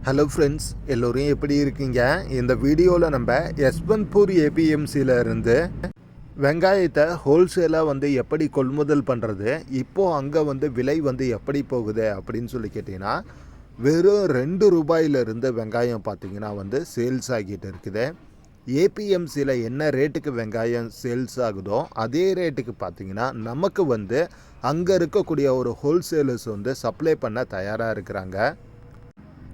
Hello friends, எல்லோரும் எப்படி இருக்கீங்க? இந்த வீடியோவில் நம்ம யஸ்வந்த்பூர் ஏபிஎம்சியில் இருந்து வெங்காயத்தை ஹோல்சேலாக எப்படி கொள்முதல் பண்ணுறது, இப்போது அங்கே விலை எப்படி போகுது அப்படின்னு சொல்லி கேட்டிங்கன்னா, வெறும் ₹2 வெங்காயம் பார்த்திங்கன்னா சேல்ஸ் ஆகிட்டு இருக்குது. ஏபிஎம்சியில் என்ன ரேட்டுக்கு வெங்காயம் சேல்ஸ் ஆகுதோ அதே ரேட்டுக்கு பார்த்திங்கன்னா நமக்கு அங்கே இருக்கக்கூடிய ஒரு ஹோல்சேலர்ஸ் சப்ளை பண்ண தயாராக இருக்கிறாங்க.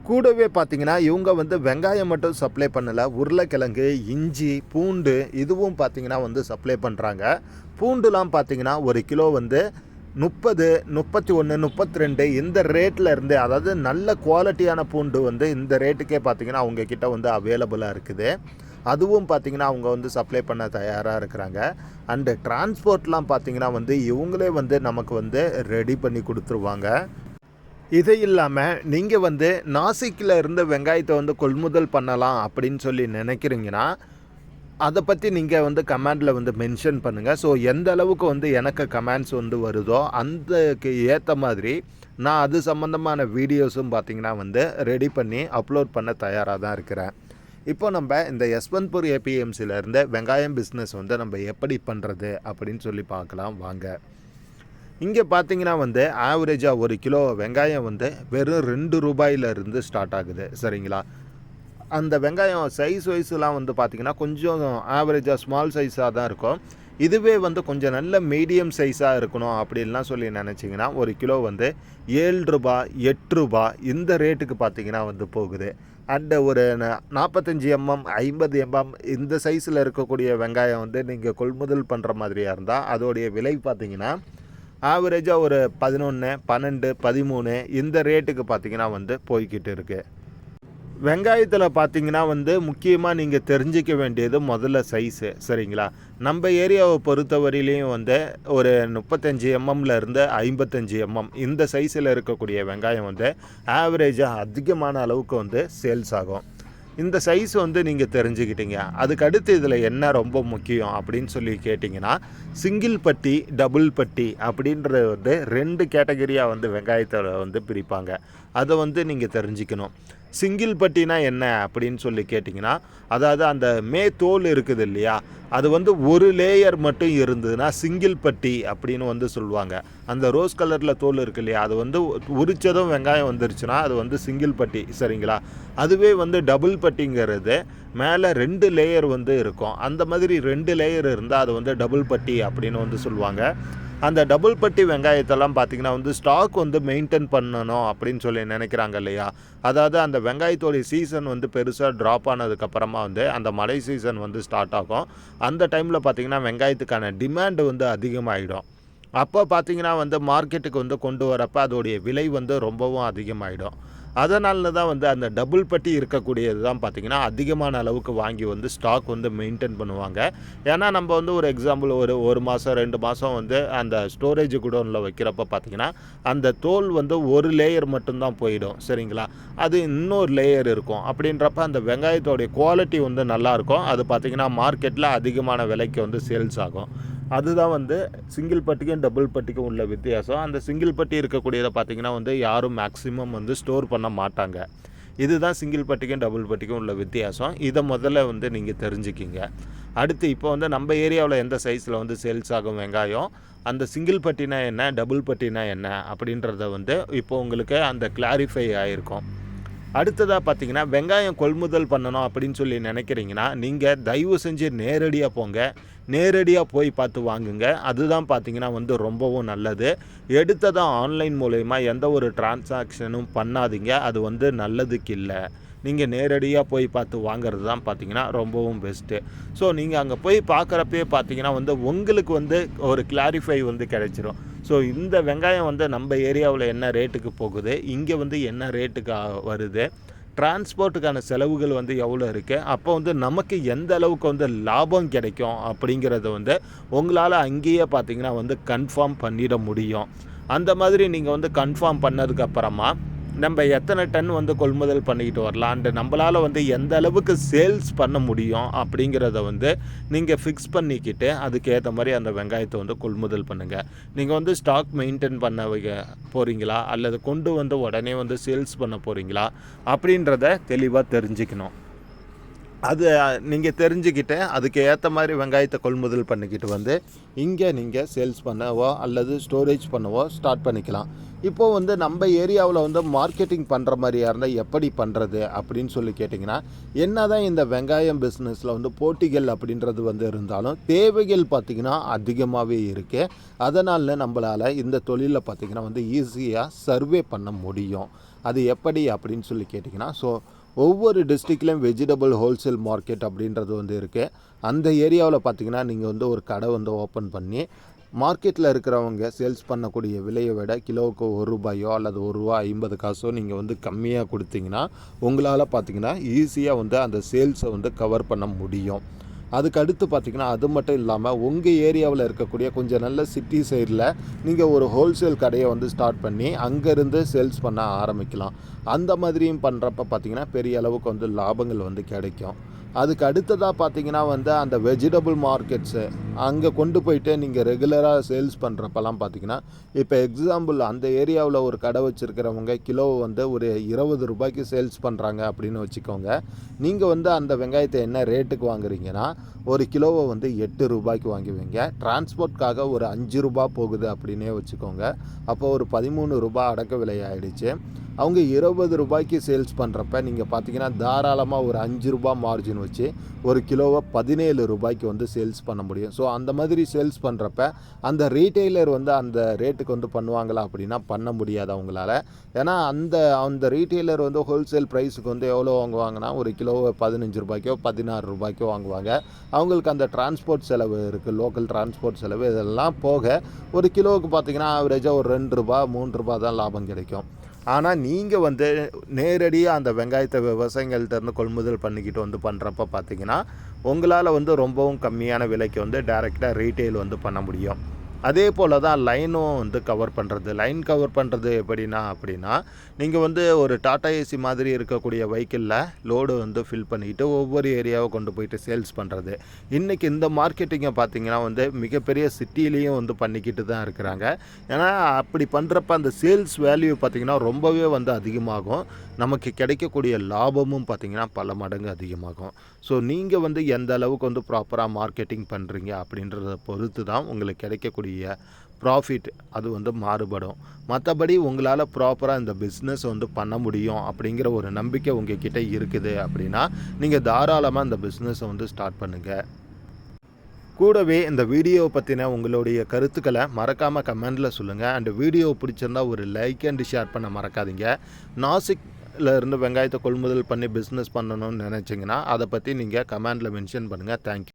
கூடவே பார்த்திங்கன்னா இவங்க வெங்காயம் மட்டும் சப்ளை பண்ணலை, உருளைக்கிழங்கு, இஞ்சி, பூண்டு இதுவும் பார்த்திங்கன்னா சப்ளை பண்ணுறாங்க. பூண்டுலாம் பார்த்திங்கன்னா ஒரு கிலோ 30, 31, 32 இந்த ரேட்டில் இருந்து, அதாவது நல்ல குவாலிட்டியான பூண்டு இந்த ரேட்டுக்கே பார்த்திங்கன்னா அவங்கக்கிட்ட அவைலபிளாக இருக்குது. அதுவும் பார்த்திங்கன்னா அவங்க சப்ளை பண்ண தயாராக இருக்கிறாங்க. அண்டு டிரான்ஸ்போர்ட்லாம் பார்த்திங்கன்னா இவங்களே நமக்கு ரெடி பண்ணி கொடுத்துருவாங்க. இது இல்லாமல் நீங்கள் நாசிக்கில் இருந்து வெங்காயத்தை கொள்முதல் பண்ணலாம் அப்படின்னு சொல்லி நினைக்கிறீங்கன்னா அதை பற்றி நீங்கள் கமெண்டில் மென்ஷன் பண்ணுங்கள். ஸோ எந்த அளவுக்கு எனக்கு கமெண்ட்ஸ் வருதோ அதுக்கு ஏற்ற மாதிரி நான் அது சம்மந்தமான வீடியோஸும் பார்த்திங்கன்னா ரெடி பண்ணி அப்லோட் பண்ண தயாராக தான் இருக்கிறேன். இப்போ நம்ம இந்த யஸ்வந்த்பூர் ஏபிஎம்சியிலேருந்து வெங்காயம் பிஸ்னஸ் நம்ம எப்படி பண்ணுறது அப்படின்னு சொல்லி பார்க்கலாம் வாங்க. இங்கே பார்த்தீங்கன்னா ஆவரேஜாக ஒரு கிலோ வெங்காயம் வெறும் ₹2 ஸ்டார்ட் ஆகுது. சரிங்களா? அந்த வெங்காயம் சைஸ் வைஸ்லாம் பார்த்திங்கன்னா கொஞ்சம் ஆவரேஜாக ஸ்மால் சைஸாக தான் இருக்கும். இதுவே கொஞ்சம் நல்ல மீடியம் சைஸாக இருக்கணும் அப்படின்லாம் சொல்லி நினச்சிங்கன்னா ஒரு கிலோ ₹7, ₹8 இந்த ரேட்டுக்கு பார்த்திங்கன்னா போகுது. அண்ட் ஒரு 45 mm 50 mm இந்த சைஸில் இருக்கக்கூடிய வெங்காயம் நீங்கள் கொள்முதல் பண்ணுற மாதிரியாக இருந்தால் அதோடைய விலை பார்த்திங்கன்னா ஆவரேஜாக ஒரு 11, 12, 13 இந்த ரேட்டுக்கு பார்த்திங்கன்னா போய்கிட்டு இருக்குது. வெங்காயத்தில் பார்த்திங்கன்னா முக்கியமாக நீங்கள் தெரிஞ்சிக்க வேண்டியது முதல்ல சைஸு. சரிங்களா? நம்ம ஏரியாவை பொறுத்தவரையிலையும் ஒரு 35 mmலேருந்து 55 mm இந்த சைஸில் இருக்கக்கூடிய வெங்காயம் ஆவரேஜாக அதிகமான அளவுக்கு சேல்ஸ் ஆகும். இந்த சைஸ் நீங்கள் தெரிஞ்சுக்கிட்டீங்க. அதுக்கு அடுத்து இதில் என்ன ரொம்ப முக்கியம் அப்படின்னு சொல்லி கேட்டிங்கன்னா, சிங்கிள் பட்டி, டபுள் பட்டி அப்படின்றது 2 கேட்டகரியாக வெங்காயத்தை பிரிப்பாங்க. அதை நீங்கள் தெரிஞ்சுக்கணும். சிங்கிள் பட்டினா என்ன அப்படின்னு சொல்லி கேட்டிங்கன்னா, அதாவது அந்த தோல் இருக்குது இல்லையா, அது ஒரு லேயர் மட்டும் இருந்ததுன்னா சிங்கிள் பட்டி அப்படின்னு சொல்லுவாங்க. அந்த ரோஸ் கலரில் தோல் இருக்கு இல்லையா, அது உரிச்சதும் வெங்காயம் வந்துருச்சுன்னா அது சிங்கிள் பட்டி. சரிங்களா? அதுவே டபுள் பட்டிங்கிறது மேலே 2 லேயர் இருக்கும். அந்த மாதிரி 2 லேயர் இருந்தால் அது டபுள் பட்டி அப்படின்னு சொல்லுவாங்க. அந்த டபுள் பட்டி வெங்காயத்தெல்லாம் பார்த்திங்கன்னா ஸ்டாக் மெயின்டைன் பண்ணணும் அப்படின்னு சொல்லி நினைக்கிறாங்க இல்லையா, அதாவது அந்த வெங்காயத்தோடைய சீசன் பெருசாக ட்ராப் ஆனதுக்கப்புறமா அந்த மழை சீசன் ஸ்டார்ட் ஆகும். அந்த டைமில் பார்த்திங்கன்னா வெங்காயத்துக்கான டிமாண்டு அதிகமாகிடும். அப்போ பார்த்திங்கன்னா மார்க்கெட்டுக்கு கொண்டு வரப்போ அதோடைய விலை ரொம்பவும் அதிகமாகிடும். அதனால தான் அந்த டபுள் பட்டி இருக்கக்கூடியது தான் பார்த்திங்கன்னா அதிகமான அளவுக்கு வாங்கி ஸ்டாக் மெயின்டைன் பண்ணுவாங்க. ஏன்னா நம்ம ஒரு எக்ஸாம்பிள் ஒரு மாதம் 2 மாதம் அந்த ஸ்டோரேஜ் குடோனில் வைக்கிறப்ப பார்த்திங்கன்னா அந்த தோல் ஒரு லேயர் மட்டும்தான் போயிடும். சரிங்களா? அது இன்னொரு லேயர் இருக்கும். அப்படின்றப்ப அந்த வெங்காயத்தோடைய குவாலிட்டி நல்லாயிருக்கும். அது பார்த்திங்கன்னா மார்க்கெட்டில் அதிகமான விலைக்கு சேல்ஸ் ஆகும். அதுதான் சிங்கிள் பட்டிக்கும் டபுள் பட்டிக்கும் உள்ள வித்தியாசம். அந்த சிங்கிள் பட்டி இருக்கக்கூடியதை பார்த்திங்கன்னா யாரும் மேக்ஸிமம் ஸ்டோர் பண்ண மாட்டாங்க. இதுதான் சிங்கிள் பட்டிக்கும் டபுள் பட்டிக்கும் உள்ள வித்தியாசம். இதை முதல்ல நீங்கள் தெரிஞ்சுக்கிங்க. அடுத்து இப்போ நம்ம ஏரியாவில் எந்த சைஸில் சேல்ஸ் ஆகும் வெங்காயம், அந்த சிங்கிள் பட்டினா என்ன, டபுள் பட்டினா என்ன அப்படின்றத இப்போ உங்களுக்கு அந்த கிளாரிஃபை ஆகிருக்கும். அடுத்ததாக பார்த்திங்கன்னா வெங்காயம் கொள்முதல் பண்ணணும் அப்படின்னு சொல்லி நினைக்கிறீங்கன்னா நீங்கள் தயவு செஞ்சு நேரடியாக போங்க. நேரடியாக போய் பார்த்து வாங்குங்க. அதுதான் பார்த்திங்கன்னா ரொம்பவும் நல்லது. எடுத்ததான் ஆன்லைன் மூலயமா எந்த ஒரு டிரான்சாக்ஷனும் பண்ணாதீங்க. அது நல்லதுக்கு இல்லை. நீங்கள் நேரடியாக போய் பார்த்து வாங்கிறது தான் பார்த்திங்கன்னா ரொம்பவும் பெஸ்ட்டு. ஸோ நீங்கள் அங்கே போய் பார்க்குறப்பே பார்த்திங்கன்னா உங்களுக்கு ஒரு கிளாரிஃபை கிடைச்சிரும். ஸோ இந்த வெங்காயம் நம்ம ஏரியாவில் என்ன ரேட்டுக்கு போகுது, இங்கே என்ன ரேட்டுக்கு வருது, டிரான்ஸ்போர்ட்டுக்கான செலவுகள் எவ்வளோ இருக்குது, அப்போ நமக்கு எந்த அளவுக்கு லாபம் கிடைக்கும் அப்படிங்கிறத உங்களால் அங்கேயே பார்த்திங்கன்னா கன்ஃபார்ம் பண்ணிட முடியும். அந்த மாதிரி நீங்கள் கன்ஃபார்ம் பண்ணதுக்கப்புறமா நம்ம எத்தனை டன் வந்து கொள்முதல் பண்ணிக்கிட்டு வரலாம் அண்டு நம்மளால் வந்து எந்த அளவுக்கு சேல்ஸ் பண்ண முடியும் அப்படிங்கிறத வந்து நீங்கள் ஃபிக்ஸ் பண்ணிக்கிட்டு அதுக்கேற்ற மாதிரி அந்த வெங்காயத்தை வந்து கொள்முதல் பண்ணுங்கள். நீங்கள் வந்து ஸ்டாக் மெயின்டைன் பண்ண போகிறீங்களா அல்லது கொண்டு வந்து உடனே வந்து சேல்ஸ் பண்ண போகிறீங்களா அப்படின்றத தெளிவாக தெரிஞ்சுக்கணும். அது நீங்கள் தெரிஞ்சுக்கிட்டு அதுக்கு ஏற்ற மாதிரி வெங்காயத்தை கொள்முதல் பண்ணிக்கிட்டு வந்து இங்கே நீங்கள் சேல்ஸ் பண்ணவோ அல்லது ஸ்டோரேஜ் பண்ணவோ ஸ்டார்ட் பண்ணிக்கலாம். இப்போது வந்து நம்ம ஏரியாவில் வந்து மார்க்கெட்டிங் பண்ணுற மாதிரியாக இருந்தால் எப்படி பண்ணுறது அப்படின்னு சொல்லி கேட்டிங்கன்னா, என்ன தான் இந்த வெங்காயம் பிஸ்னஸில் வந்து போட்டிகள் அப்படின்றது வந்து இருந்தாலும் தேவைகள் பார்த்திங்கன்னா அதிகமாகவே இருக்குது. அதனால் நம்மளால் இந்த தொழிலில் பார்த்திங்கன்னா வந்து ஈஸியாக சர்வே பண்ண முடியும். அது எப்படி அப்படின்னு சொல்லி கேட்டிங்கன்னா, ஒவ்வொரு டிஸ்ட்ரிக்ட்லேயும் வெஜிடபிள் ஹோல்சேல் மார்க்கெட் அப்படின்றது வந்து இருக்குது. அந்த ஏரியாவில் பார்த்திங்கன்னா நீங்கள் வந்து ஒரு கடை வந்து ஓப்பன் பண்ணி மார்க்கெட்டில் இருக்கிறவங்க சேல்ஸ் பண்ணக்கூடிய விலையை விட கிலோவுக்கு ₹1 அல்லது ₹1.50 நீங்கள் வந்து கம்மியாக கொடுத்தீங்கன்னா உங்களால் பார்த்திங்கன்னா ஈஸியாக வந்து அந்த சேல்ஸை வந்து கவர் பண்ண முடியும். அதுக்கு அடுத்து பார்த்திங்கன்னா அது மட்டும் இல்லாமல் உங்கள் ஏரியாவில் இருக்கக்கூடிய கொஞ்சம் நல்ல சிட்டி சைடில் நீங்கள் ஒரு ஹோல்சேல் கடையை வந்து ஸ்டார்ட் பண்ணி அங்கேருந்து சேல்ஸ் பண்ண ஆரம்பிக்கலாம். அந்த மாதிரியும் பண்ணுறப்ப பார்த்திங்கன்னா பெரிய அளவுக்கு வந்து லாபங்கள் வந்து கிடைக்கும். அதுக்கு அடுத்ததாக பார்த்திங்கன்னா வந்து அந்த வெஜிடபிள் மார்க்கெட்ஸு அங்கே கொண்டு போயிட்டு நீங்கள் ரெகுலராக சேல்ஸ் பண்ணுறப்பெல்லாம் பார்த்திங்கன்னா, இப்போ எக்ஸாம்பிள் அந்த ஏரியாவில் ஒரு கடை வச்சுருக்கிறவங்க கிலோவை வந்து ஒரு ₹20 சேல்ஸ் பண்ணுறாங்க அப்படின்னு வச்சுக்கோங்க. நீங்கள் வந்து அந்த வெங்காயத்தை என்ன ரேட்டுக்கு வாங்குறீங்கன்னா ஒரு கிலோவை வந்து ₹8 வாங்குவீங்க. டிரான்ஸ்போர்ட்காக ஒரு ₹5 போகுது அப்படின்னே வச்சுக்கோங்க. அப்போ ஒரு ₹13 அடக்க விலை ஆகிடுச்சு. அவங்க ₹20 சேல்ஸ் பண்ணுறப்ப நீங்கள் பார்த்தீங்கன்னா தாராளமாக ஒரு ₹5 மார்ஜின் வச்சு ஒரு கிலோவை ₹17 வந்து சேல்ஸ் பண்ண முடியும். ஸோ அந்த மாதிரி சேல்ஸ் பண்ணுறப்ப அந்த ரீட்டெய்லர் வந்து அந்த ரேட்டுக்கு வந்து பண்ணுவாங்களா அப்படின்னா பண்ண முடியாது அவங்களால. ஏன்னா அந்த ரீட்டெய்லர் வந்து ஹோல்சேல் ப்ரைஸுக்கு வந்து எவ்வளோ வாங்குவாங்கன்னா ஒரு கிலோவை ₹15 ₹16 வாங்குவாங்க. அவங்களுக்கு அந்த டிரான்ஸ்போர்ட் செலவு இருக்குது, லோக்கல் டிரான்ஸ்போர்ட் செலவு இதெல்லாம் போக ஒரு கிலோவுக்கு பார்த்திங்கன்னா ஆவரேஜாக ஒரு ₹2 ₹3 தான் லாபம் கிடைக்கும். ஆனால் நீங்கள் வந்து நேரடியாக அந்த வெங்காயத்தை விவசாயிகள்கிட்டருந்து கொள்முதல் பண்ணிக்கிட்டு வந்து பண்ணுறப்ப பார்த்திங்கன்னா உங்களால் வந்து ரொம்பவும் கம்மியான விலைக்கு வந்து டைரெக்டாக ரீட்டெயில் வந்து பண்ண முடியும். அதே போல் தான் லைனும் வந்து கவர் பண்ணுறது. லைன் கவர் பண்ணுறது அப்படின்னா நீங்கள் வந்து ஒரு டாடா ஏசி மாதிரி இருக்கக்கூடிய வெஹிக்கிளில் லோடு வந்து ஃபில் பண்ணிக்கிட்டு ஒவ்வொரு ஏரியாவை கொண்டு போயிட்டு சேல்ஸ் பண்ணுறது. இன்றைக்கி இந்த மார்க்கெட்டிங்கை பார்த்திங்கன்னா வந்து மிகப்பெரிய சிட்டிலேயும் வந்து பண்ணிக்கிட்டு தான் இருக்கிறாங்க. ஏன்னா அப்படி பண்ணுறப்ப அந்த சேல்ஸ் வேல்யூ பார்த்திங்கன்னா ரொம்பவே வந்து அதிகமாகும். நமக்கு கிடைக்கக்கூடிய லாபமும் பார்த்திங்கன்னா பல மடங்கு அதிகமாகும். ஸோ நீங்கள் வந்து எந்த அளவுக்கு வந்து ப்ராப்பராக மார்க்கெட்டிங் பண்ணுறீங்க அப்படின்றத பொறுத்து தான் உங்களுக்கு கிடைக்கக்கூடிய ப்ராஃபிட் அது வந்து மாறுபடும். மற்றபடி உங்களால் ப்ராப்பராக இந்த பிஸ்னஸ் வந்து பண்ண முடியும் அப்படிங்கிற ஒரு நம்பிக்கை உங்ககிட்ட இருக்குது அப்படின்னா நீங்கள் தாராளமாக இந்த பிஸ்னஸை வந்து ஸ்டார்ட் பண்ணுங்கள். கூடவே இந்த வீடியோவை பற்றின உங்களுடைய கருத்துக்களை மறக்காமல் கமெண்டில் சொல்லுங்கள். அண்ட் வீடியோ பிடிச்சிருந்தா ஒரு லைக் அண்ட் ஷேர் பண்ண மறக்காதீங்க. நாசிக்ல இருந்து வெங்காயத்தை கொள்முதல் பண்ணி பிஸ்னஸ் பண்ணணும்னு நினச்சிங்கன்னா அதை பற்றி நீங்கள் கமெண்டில் மென்ஷன் பண்ணுங்கள். தேங்க்யூ.